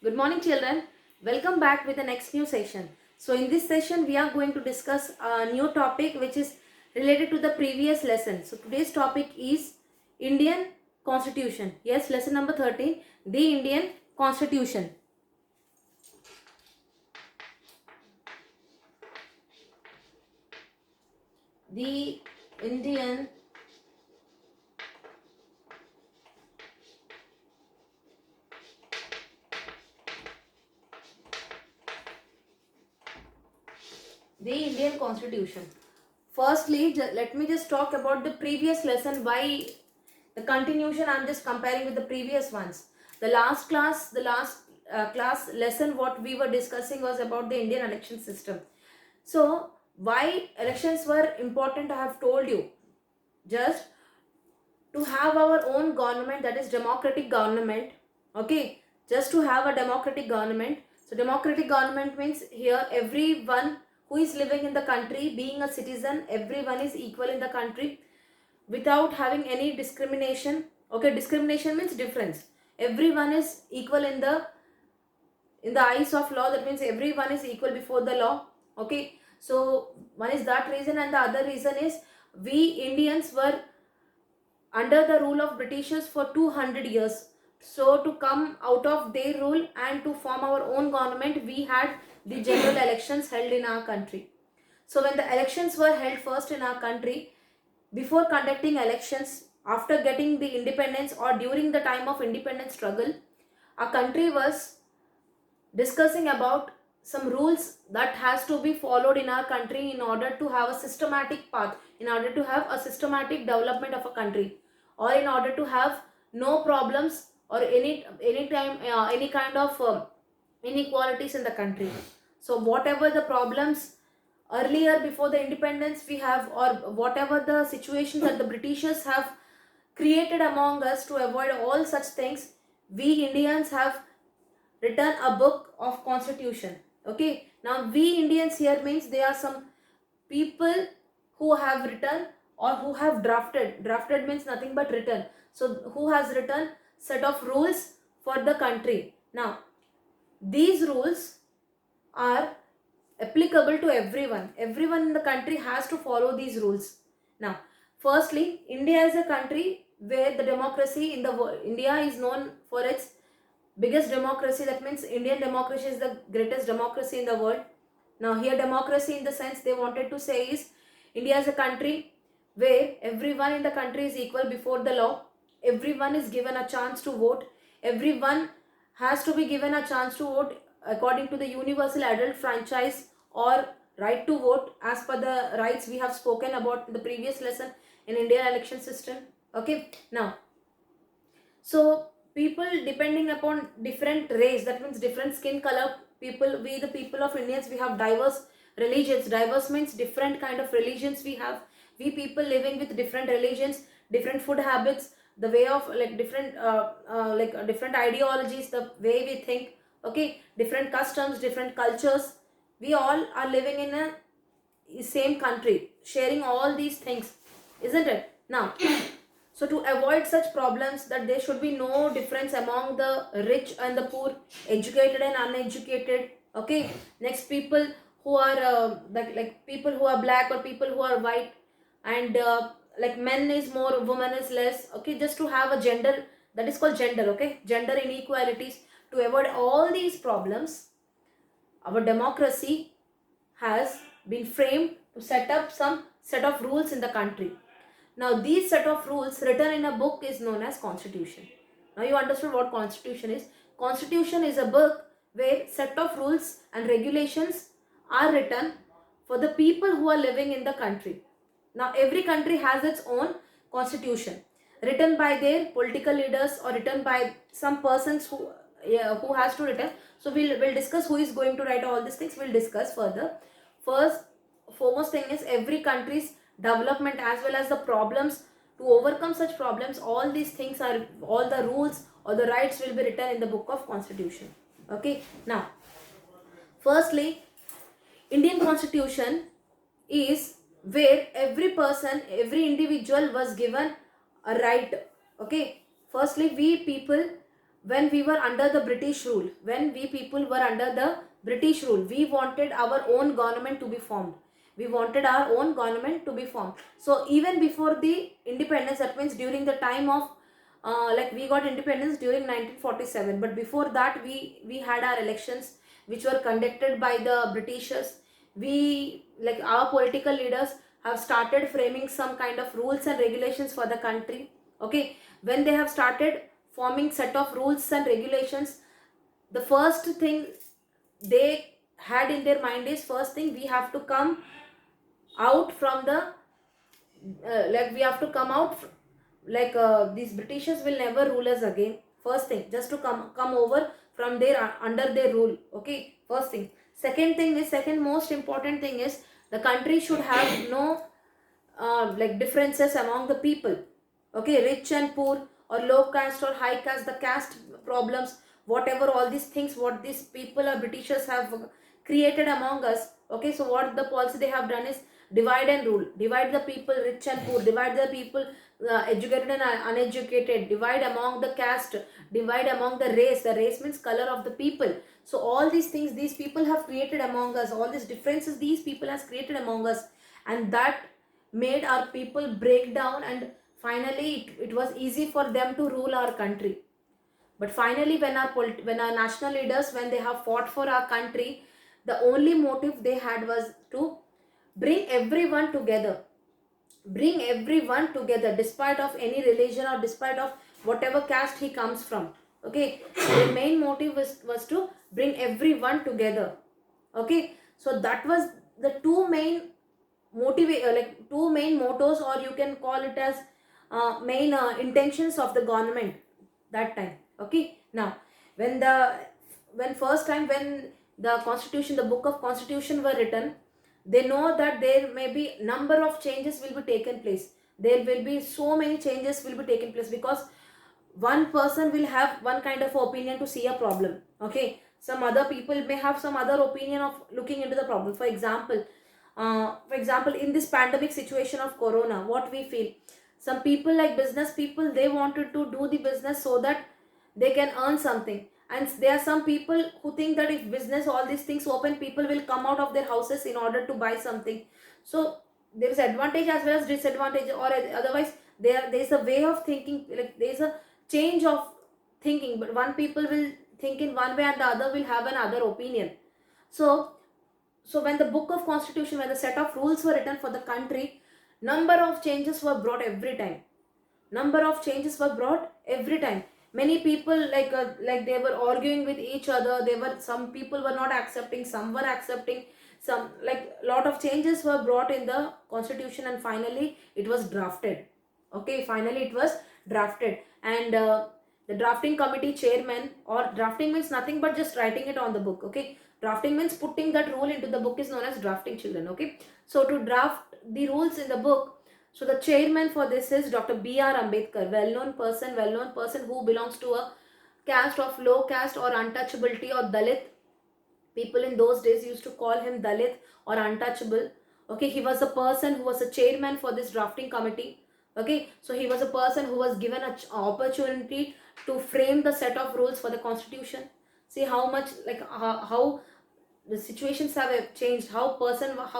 Good morning, children. Welcome back with the next new session. So, in this session, we are going to discuss a new topic which is related to the previous lesson. So, today's topic is Indian Constitution. Yes, lesson number 13, the Indian Constitution. The Indian Constitution. Firstly, let me just talk about the previous lesson. Why the continuation? I'm just comparing with the previous ones. The last class lesson, what we were discussing was about the Indian election system. So, why elections were important, I have told you. Just to have our own government, that is democratic government. Okay, just to have a democratic government. So democratic government means here everyone who is living in the country, being a citizen, everyone is equal in the country without having any discrimination. Okay, discrimination means difference. Everyone is equal in the eyes of law. That means everyone is equal before the law. Okay, so one is that reason, and the other reason is we Indians were under the rule of Britishers for 200 years. So to come out of their rule and to form our own government, we had the general elections held in our country. So when the elections were held first in our country, before conducting elections, after getting the independence or during the time of independence struggle, our country was discussing about some rules that has to be followed in our country in order to have a systematic path, in order to have a systematic development of a country, or in order to have no problems or any time any kind of inequalities in the country. So whatever the problems earlier before the independence we have, or whatever the situations that the Britishers have created among us, to avoid all such things, we Indians have written a book of constitution. Okay, now we Indians here means there are some people who have written or who have drafted means nothing but written. So who has written set of rules for the country. Now these rules are applicable to everyone in the country has to follow these rules. Now firstly, India is a country where the democracy in the world, India is known for its biggest democracy. That means Indian democracy is the greatest democracy in the world. Now here democracy in the sense they wanted to say is India is a country where everyone in the country is equal before the law. Everyone is given a chance to vote. Everyone has to be given a chance to vote according to the universal adult franchise or right to vote as per the rights we have spoken about in the previous lesson in Indian election system. Okay, now so people depending upon different race, that means different skin color people, we the people of Indians, we have diverse religions. Diverse means different kind of religions we have. We people living with different religions, different food habits, the way of like different ideologies, the way we think. Okay, different customs, different cultures. We all are living in a same country, sharing all these things, isn't it? Now so to avoid such problems, that there should be no difference among the rich and the poor, educated and uneducated. Okay, next people who are like people who are black or people who are white, and like men is more, woman is less. Okay, just to have a gender, that is called gender. Okay, gender inequalities. To avoid all these problems, our democracy has been framed to set up some set of rules in the country. Now these set of rules written in a book is known as constitution. Now you understood what constitution is. Constitution is a book where set of rules and regulations are written for the people who are living in the country. Now every country has its own constitution written by their political leaders or written by some persons who has to written. So we'll discuss who is going to write all these things. We'll discuss further. First foremost thing is every country's development as well as the problems. To overcome such problems, all these things are, all the rules or the rights will be written in the book of constitution. Okay, now firstly, Indian constitution is where every person, every individual was given a right. Okay, firstly we people, when we were under the British rule, when we people were under the British rule, we wanted our own government to be formed. We wanted our own government to be formed. So even before the independence, that means during the time of like we got independence during 1947, but before that we had our elections which were conducted by the Britishers. We, like our political leaders, have started framing some kind of rules and regulations for the country. Okay, when they have started forming set of rules and regulations, the first thing they had in their mind is, first thing, we have to come out from the like we have to come out like these Britishers will never rule us again. First thing, just to come over from their under their rule. Okay, first thing. Second thing is, second most important thing is, the country should have no like differences among the people. Okay, rich and poor, or low caste or high caste, the caste problems, whatever, all these things what these people or Britishers have created among us. Okay, so what the policy they have done is divide and rule. Divide the people rich and poor, divide the people educated and uneducated, divide among the caste, divide among the race. The race means color of the people. So all these things these people have created among us, all these differences these people has created among us, and that made our people break down, and finally it was easy for them to rule our country. But finally, when our national leaders, when they have fought for our country, the only motive they had was to bring everyone together. Bring everyone together, despite of any religion or despite of whatever caste he comes from. Okay, the main motive was to bring everyone together. Okay, so that was the two main like two main mottos, or you can call it as main intentions of the government that time. Okay, now when the when first time when the constitution, the book of constitution were written, they know that there may be number of changes will be taken place. There will be so many changes will be taken place, because one person will have one kind of opinion to see a problem. Okay, some other people may have some other opinion of looking into the problem. For example, in this pandemic situation of corona, what we feel, some people like business people, they wanted to do the business so that they can earn something, and there are some people who think that if business all these things open, people will come out of their houses in order to buy something. So there is advantage as well as disadvantage, or otherwise there is a way of thinking, like there is a change of thinking, but one people will think in one way and the other will have another opinion. So so when the book of constitution, when the set of rules were written for the country, number of changes were brought every time. Number of changes were brought every time. Many people like they were arguing with each other. They were, some people were not accepting, some were accepting, some, like lot of changes were brought in the constitution, and finally it was drafted. Okay, finally it was drafted. And the drafting committee chairman, or drafting means nothing but just writing it on the book. Okay, drafting means putting that rule into the book is known as drafting, children. Okay, so to draft the rules in the book, so the chairman for this is Dr. B.R. Ambedkar, well-known person who belongs to a caste of low caste or untouchability or Dalit. People in those days used to call him Dalit or untouchable. Okay, he was a person who was a chairman for this drafting committee. Okay, so he was a person who was given an opportunity to frame the set of rules for the constitution. See how much, like how the situations have changed, how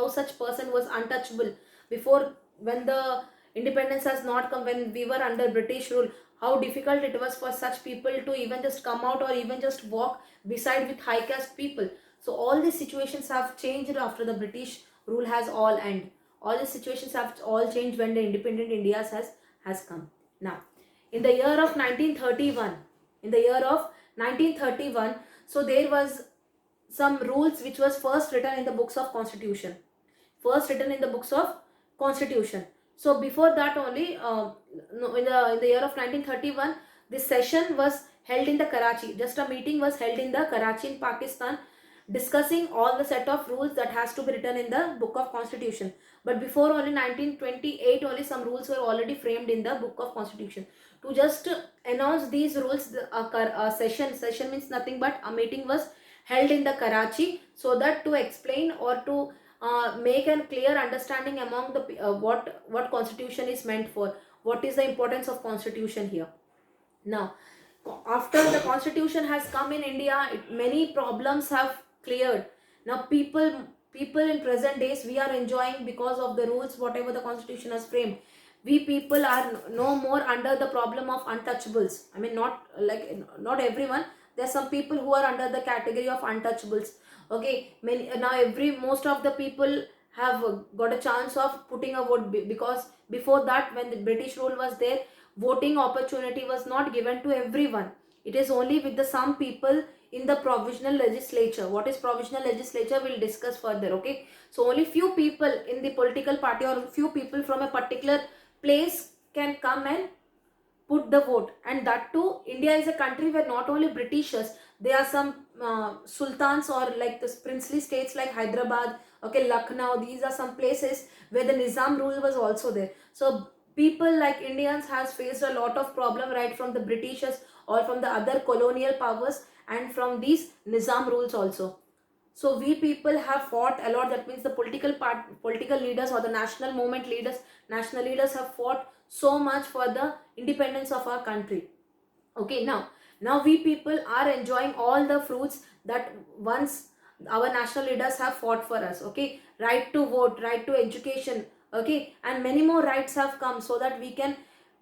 such person was untouchable before, when the independence has not come, when we were under British rule, how difficult it was for such people to even just come out or even just walk beside with high caste people. So all these situations have changed after the British rule has all end. All these situations have all changed when the independent India has come. Now in the year of 1931, in the year of 1931, so there was some rules which was first written in the books of constitution. First written in the books of constitution. So before that only, no, in the year of 1931, this session was held in the Karachi. Just a meeting was held in the Karachi in Pakistan, discussing all the set of rules that has to be written in the book of constitution. But before only 1928 only some rules were already framed in the book of constitution. To just announce these rules, a session means nothing but a meeting was held in the Karachi, so that to explain or to make a clear understanding among the what constitution is meant for, what is the importance of constitution here. Now after the constitution has come in India, many problems have cleared. Now people in present days, we are enjoying because of the rules whatever the constitution has framed. We people are no more under the problem of untouchables. I mean, not like, not everyone. There are some people who are under the category of untouchables. Okay, many now every most of the people have got a chance of putting a vote, because before that, when the British rule was there, voting opportunity was not given to everyone. It is only with the some people in the provisional legislature. What is provisional legislature, we'll discuss further. Okay, so only few people in the political party or few people from a particular place can come and put the vote. And that too, India is a country where not only Britishers, there are some sultans, or like the princely states like Hyderabad, okay, Lucknow. These are some places where the Nizam rule was also there. So people like Indians has faced a lot of problem right from the Britishers or from the other colonial powers, and from these Nizam rules also. So we people have fought a lot. That means the political leaders or the national leaders have fought so much for the independence of our country. Okay, now we people are enjoying all the fruits that once our national leaders have fought for us. Okay, right to vote, right to education, okay, and many more rights have come so that we can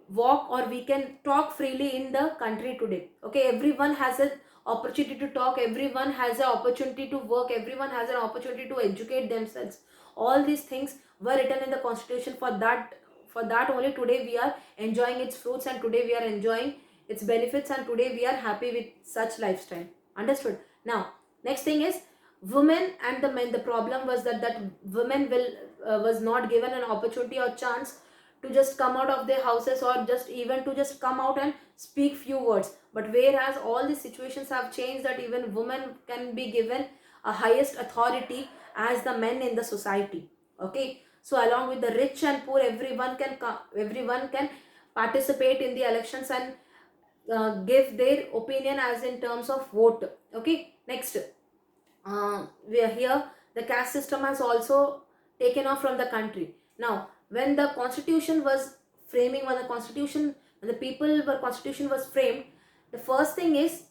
walk or we can talk freely in the country today. Okay, everyone has an opportunity to talk, everyone has an opportunity to work, everyone has an opportunity to educate themselves. All these things were written in the constitution. For that only today we are enjoying its fruits, and today we are enjoying its benefits, and today we are happy with such lifestyle. Understood? Now, next thing is women and the men. The problem was that women will was not given an opportunity or chance to just come out of their houses, or just even to just come out and speak few words. But whereas all these situations have changed, that even women can be given a highest authority as the men in the society. Okay, so along with the rich and poor, everyone can participate in the elections and give their opinion as in terms of vote. Okay, next, we are here. The caste system has also taken off from the country. Now, when the constitution was framing, when the people were constitution was framed, the first thing is,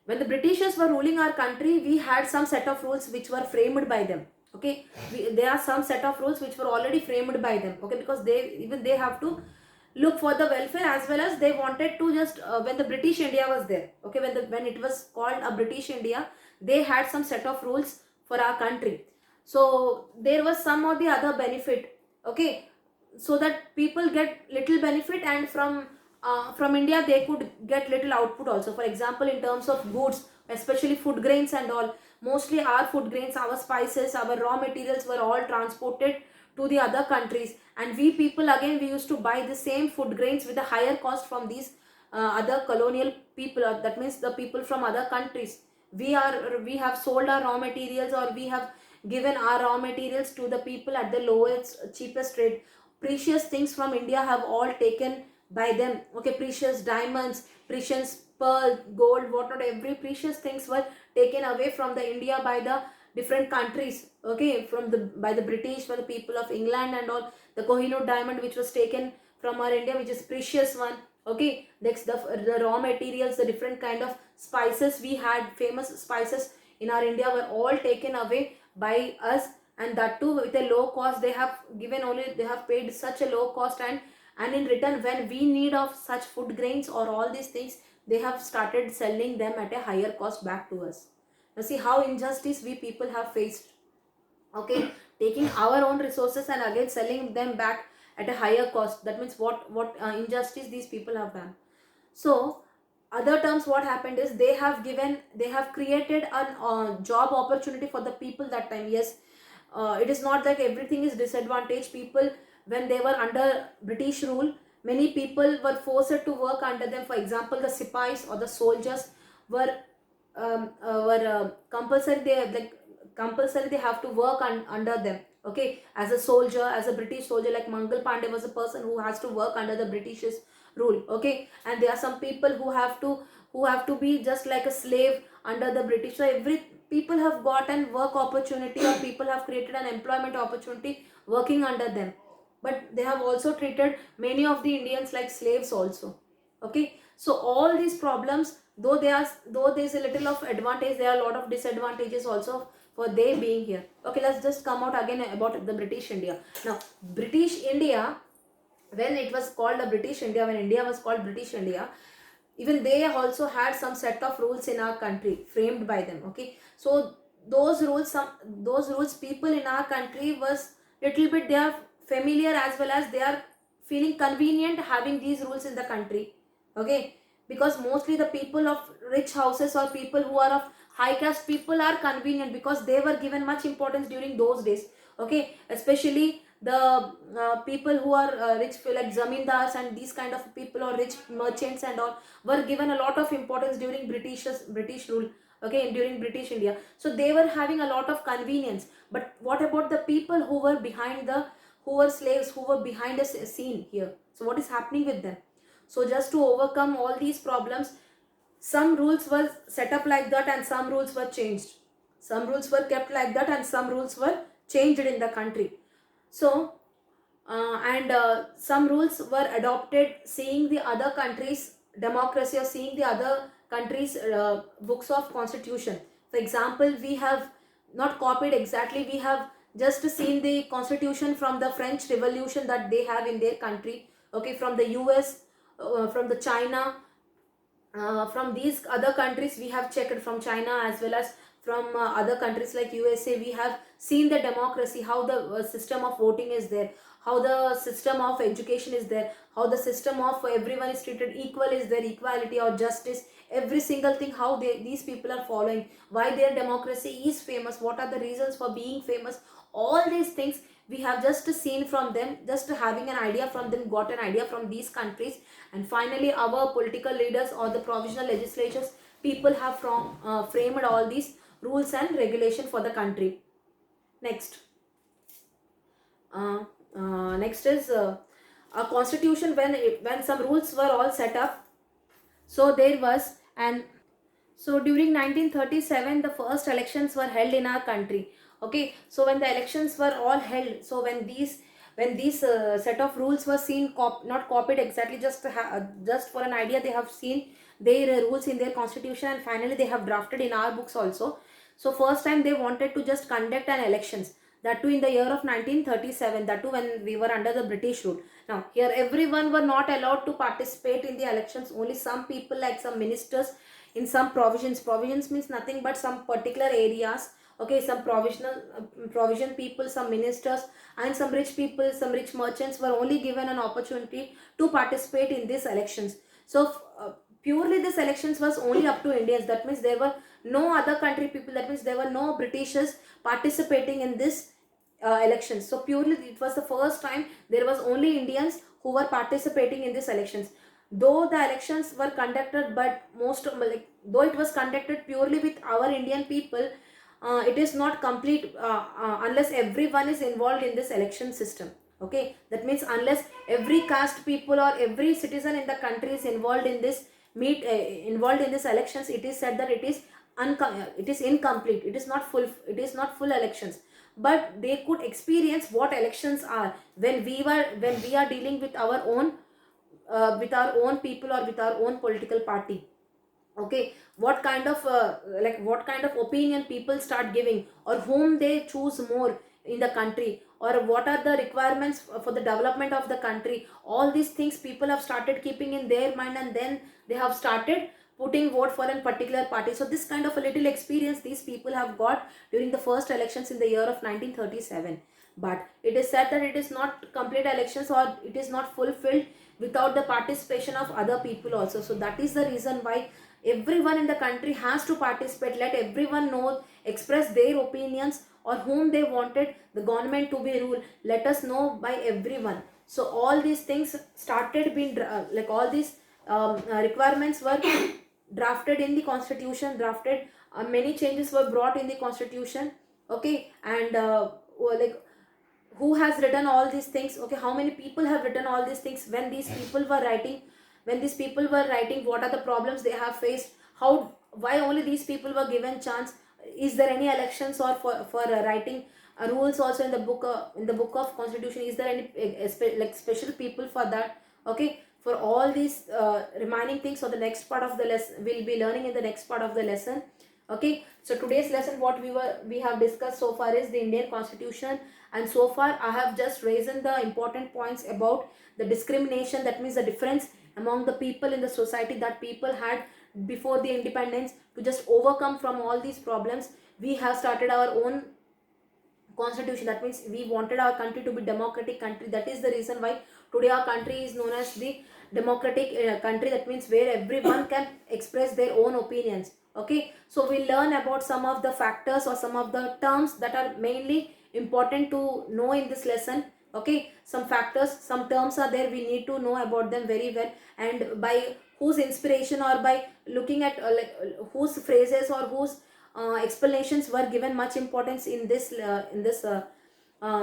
when the Britishers were ruling our country, we had some set of rules which were framed by them. Okay, there are some set of rules which were already framed by them. Okay, because they have to look for the welfare, as well as they wanted to just when the British India was there. Okay, when it was called a British India, they had some set of rules for our country. So there was some or the other benefit. Okay, so that people get little benefit, and from India they could get little output also. For example, in terms of goods, especially food grains and all, mostly our food grains, our spices, our raw materials were all transported to the other countries, and we people again, we used to buy the same food grains with a higher cost from these other colonial people, or that means the people from other countries. We have sold our raw materials, or we have given our raw materials to the people at the lowest cheapest rate. Precious things from India have all taken by them. Okay, precious diamonds, precious pearl, gold, whatnot, every precious things were taken away from the India by the different countries. Okay, from the by the British, by the people of England and all. The Kohinoor diamond which was taken from our India, which is precious one. Okay, next the raw materials, the different kind of spices we had, famous spices in our India, were all taken away by us, and that too with a low cost. They have given only, they have paid such a low cost, and in return, when we need of such food grains or all these things, they have started selling them at a higher cost back to us. Now see how injustice we people have faced. Okay, taking our own resources and again selling them back at a higher cost. That means what injustice these people have done. So other terms, what happened is, they have created a job opportunity for the people that time. Yes, it is not like everything is disadvantaged. People, when they were under British rule, many people were forced to work under them. For example, the sipais or the soldiers were compulsory. Compulsory they have to work under them. Okay, as a soldier, as a British soldier, like Mangal Pandey was a person who has to work under the British's rule. Okay, and there are some people who have to be just like a slave under the British. So every people have got an work opportunity, or people have created an employment opportunity working under them. But they have also treated many of the Indians like slaves also. Okay, So all these problems, though there's a little of advantage, there are a lot of disadvantages also for they being here. Okay, let's just come out again about the British India. Now British India, when it was called the British India, when India was called British India, even they also had some set of rules in our country framed by them. Okay, so those rules people in our country was little bit, they are familiar as well as they are feeling convenient having these rules in the country. Okay, because mostly the people of rich houses or people who are of high caste people are convenient because they were given much importance during those days. Okay, especially the people who are rich, like zamindars and these kind of people, or rich merchants and all, were given a lot of importance during British rule. Okay, during British India, so they were having a lot of convenience. But what about the people who were behind the, who were slaves, who were behind the scene here? So what is happening with them? So just to overcome all these problems, some rules were set up like that and some rules were changed. Some rules were kept like that and some rules were changed in the country. So and some rules were adopted seeing the other countries democracy, or seeing the other countries books of constitution. For example, we have not copied exactly, we have just seen the constitution from the French Revolution that they have in their country. Okay, from the US, from the China, from these other countries we have checked, from China as well as from other countries like USA, we have seen the democracy, how the system of voting is there, how the system of education is there, how the system of everyone is treated equal is there, equality or justice, every single thing, how these people are following, why their democracy is famous, what are the reasons for being famous. All these things we have just seen from them, just having an idea from them, got an idea from these countries. And finally our political leaders or the provisional legislatures people have framed all these rules and regulation for the country. Next, next is a constitution. When some rules were all set up, so there was an, so during 1937 the first elections were held in our country. Okay, so when the elections were all held, so when these set of rules were seen, not copied exactly, just for an idea, they have seen their rules in their constitution and finally they have drafted in our books also. So first time they wanted to just conduct an elections, that too in the year of 1937, that too when we were under the British rule. Now here everyone were not allowed to participate in the elections, only some people like some ministers in some provisions means nothing but some particular areas. Okay, some provision people, some ministers and some rich people, some rich merchants were only given an opportunity to participate in these elections. So purely this elections was only up to Indians, that means there were no other country people, that means there were no Britishers participating in this elections. So purely it was the first time there was only Indians who were participating in these elections. Though the elections were conducted, but though it was conducted purely with our Indian people, it is not complete unless everyone is involved in this election system. Okay, that means unless every caste people or every citizen in the country is involved in this involved in this elections, it is said that it is incomplete, it is not full, it is not full elections. But they could experience what elections are when we are dealing with our own people or with our own political party. Okay, what kind of what kind of opinion people start giving, or whom they choose more in the country, or what are the requirements for the development of the country. All these things people have started keeping in their mind, and then they have started putting vote for a particular party. So this kind of a little experience these people have got during the first elections in the year of 1937. But it is said that it is not complete elections, or it is not fulfilled without the participation of other people also. So that is the reason why everyone in the country has to participate. Let everyone know, express their opinions, or whom they wanted the government to be rule. Let us know by everyone. So all these things started being all these requirements were drafted in the constitution, drafted many changes were brought in the constitution. Okay, and who has written all these things? Okay, how many people have written all these things? When these people were writing, what are the problems they have faced? How, why only these people were given chance? Is there any elections, or for writing rules also in the book of constitution? Is there any special people for that? Okay, for all these remaining things. So the next part of the lesson we'll be learning in the next part of the lesson. Okay, so today's lesson what we have discussed so far is the Indian Constitution, and so far I have just raised the important points about the discrimination, that means the difference among the people in the society that people had before the independence. To just overcome from all these problems, we have started our own constitution. That means we wanted our country to be democratic country. That is the reason why today our country is known as the democratic country. That means where everyone can express their own opinions. Okay, so we learn about some of the factors or some of the terms that are mainly important to know in this lesson. Okay, some factors, some terms are there, we need to know about them very well, and by whose inspiration or by looking at whose phrases or whose explanations were given much importance in this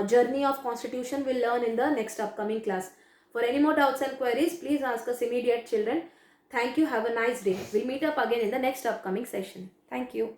journey of constitution, we'll learn in the next upcoming class. For any more doubts and queries, please ask us immediate, children. Thank you. Have a nice day. We'll meet up again in the next upcoming session. Thank you.